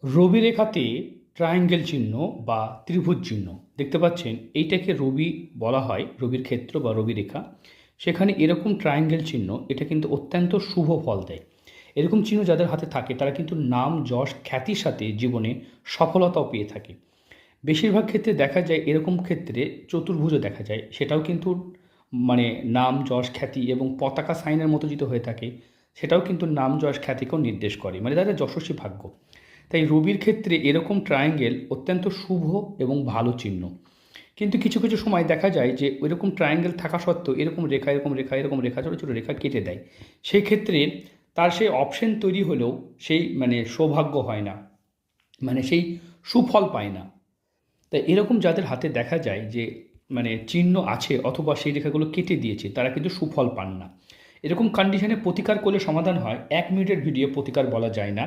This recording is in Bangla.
রবি রেখাতে ট্রায়াঙ্গেল চিহ্ন বা ত্রিভুজ চিহ্ন দেখতে পাচ্ছেন, এইটাকে রবি বলা হয়, রবির ক্ষেত্র বা রবি রেখা। সেখানে এরকম ট্রায়াঙ্গেল চিহ্ন এটা কিন্তু অত্যন্ত শুভ ফল দেয়। এরকম চিহ্ন যাদের হাতে থাকে তারা কিন্তু নাম যশ খ্যাতির সাথে জীবনে সফলতাও পেয়ে থাকে। বেশিরভাগ ক্ষেত্রে দেখা যায় এরকম ক্ষেত্রে চতুর্ভুজও দেখা যায়, সেটাও কিন্তু মানে নাম যশ খ্যাতি এবং পতাকা সাইনের মতো যদি হয়ে থাকে সেটাও কিন্তু নাম যশ খ্যাতিকেও নির্দেশ করে, মানে তাদের যশস্বী ভাগ্য। তাই রবির ক্ষেত্রে এরকম ট্রায়াঙ্গেল অত্যন্ত শুভ এবং ভালো চিহ্ন। কিন্তু কিছু কিছু সময় দেখা যায় যে ওইরকম ট্রায়াঙ্গেল থাকা সত্ত্বেও এরকম রেখা এরকম রেখা এরকম রেখা ছোটো ছোটো রেখা কেটে দেয়। সেই ক্ষেত্রে তার সেই অপশন তৈরি হলেও সেই মানে সৌভাগ্য হয় না, মানে সেই সুফল পায় না। তাই এরকম যাদের হাতে দেখা যায় যে মানে চিহ্ন আছে অথবা সেই রেখাগুলো কেটে দিয়েছে তারা কিন্তু সুফল পান না। এরকম কন্ডিশনে প্রতিকার করলে সমাধান হয়। 1 মিনিটের ভিডিও প্রতিকার বলা যায় না।